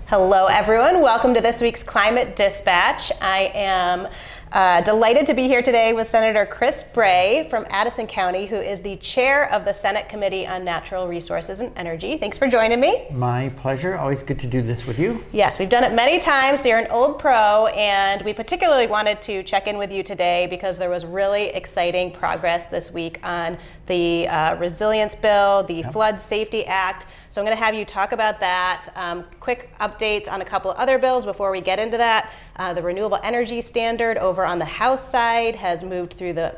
Hello everyone, welcome to this week's Climate Dispatch. I am delighted to be here today with Senator Chris Bray from Addison County, who is the chair of the Senate Committee on Natural Resources and Energy. Thanks for joining me. My pleasure, always good to do this with you. Yes, we've done it many times, so you're an old pro, and we particularly wanted to check in with you today because there was really exciting progress this week on the Resilience Bill, the Flood Safety Act. So I'm going to have you talk about that. Quick updates on a couple of other bills before we get into that. The Renewable Energy Standard over on the House side has moved through the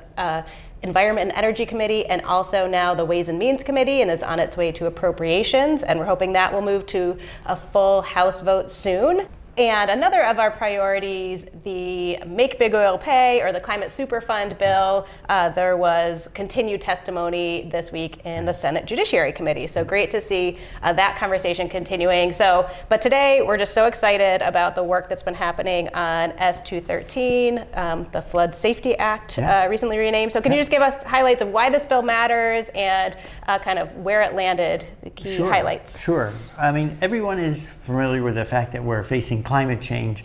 Environment and Energy Committee and also now the Ways and Means Committee and is on its way to appropriations. And we're hoping that will move to a full House vote soon. And another of our priorities, the Make Big Oil Pay or the Climate Superfund bill, there was continued testimony this week in the Senate Judiciary Committee. So great to see that conversation continuing. But today we're just so excited about the work that's been happening on S213, the Flood Safety Act, recently renamed. So can you just give us highlights of why this bill matters and kind of where it landed, the key highlights? Sure. I mean, everyone is familiar with the fact that we're facing climate change,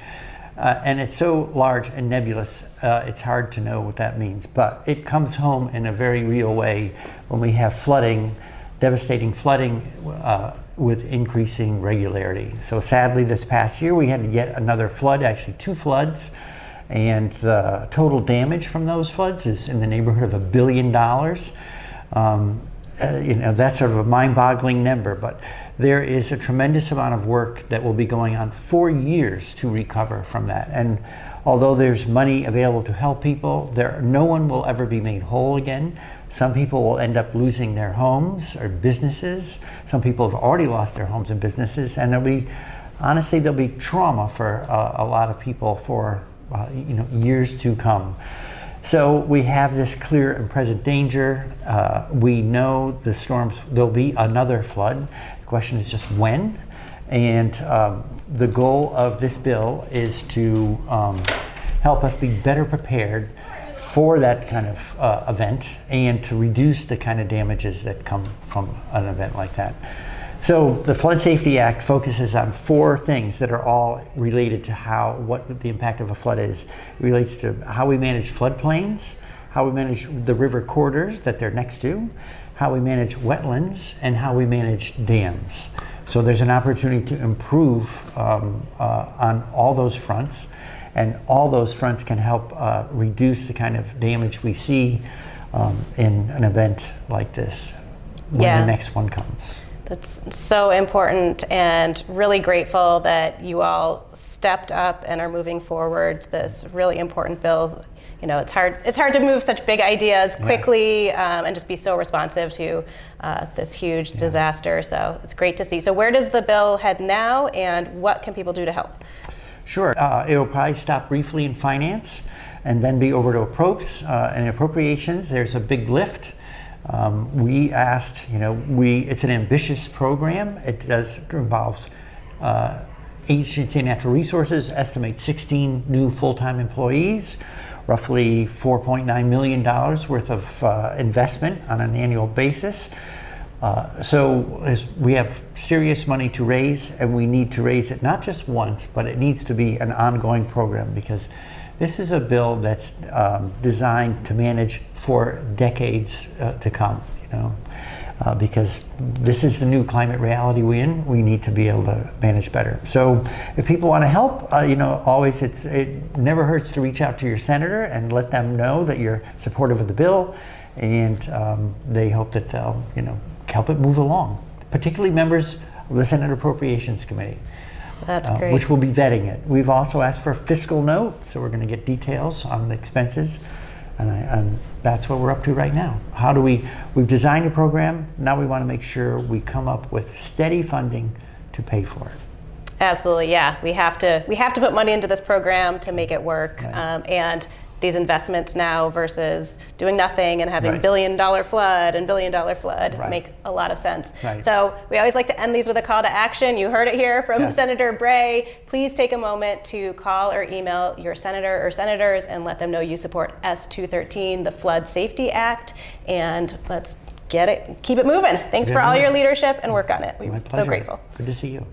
and it's so large and nebulous, it's hard to know what that means. But it comes home in a very real way when we have flooding, devastating flooding with increasing regularity. So sadly, this past year we had yet another flood, actually 2 floods, and the total damage from those floods is in the neighborhood of $1 billion. That's sort of a mind-boggling number, but there is a tremendous amount of work that will be going on for years to recover from that. And although there's money available to help people, no one will ever be made whole again. Some people will end up losing their homes or businesses. Some people have already lost their homes and businesses, and there'll be trauma for a lot of people for years to come. So we have this clear and present danger. We know the storms, there'll be another flood. The question is just when. And the goal of this bill is to help us be better prepared for that kind of event and to reduce the kind of damages that come from an event like that. So the Flood Safety Act focuses on 4 things that are all related to what the impact of a flood is. It relates to how we manage floodplains, how we manage the river corridors that they're next to, how we manage wetlands, and how we manage dams. So there's an opportunity to improve on all those fronts, and all those fronts can help reduce the kind of damage we see in an event like this when the next one comes. That's so important, and really grateful that you all stepped up and are moving forward this really important bill. You know, it's hard to move such big ideas quickly and just be so responsive to this huge disaster. So it's great to see. So where does the bill head now, and what can people do to help? Sure. It will probably stop briefly in finance and then be over to appropriations. There's a big lift. We asked, it's an ambitious program. It involves Agency of Natural Resources, estimates 16 new full-time employees, roughly $4.9 million worth of investment on an annual basis. So we have serious money to raise, and we need to raise it not just once, but it needs to be an ongoing program, because this is a bill that's designed to manage for decades to come, because this is the new climate reality we're in. We need to be able to manage better. So if people want to help, always it never hurts to reach out to your senator and let them know that you're supportive of the bill, and they hope that they'll help it move along, particularly members of the Senate Appropriations Committee. That's great. Which will be vetting it. We've also asked for a fiscal note, so we're going to get details on the expenses, and that's what we're up to right now. We've designed a program, now we want to make sure we come up with steady funding to pay for it. Absolutely, yeah. We have to put money into this program to make it work, and these investments now versus doing nothing and having billion-dollar flood and billion-dollar flood make a lot of sense. So we always like to end these with a call to action. You heard it here from Senator Bray. Please take a moment to call or email your senator or senators and let them know you support S213, the Flood Safety Act, and let's keep it moving. Thanks for all your leadership and work on it. We're so grateful. Good to see you.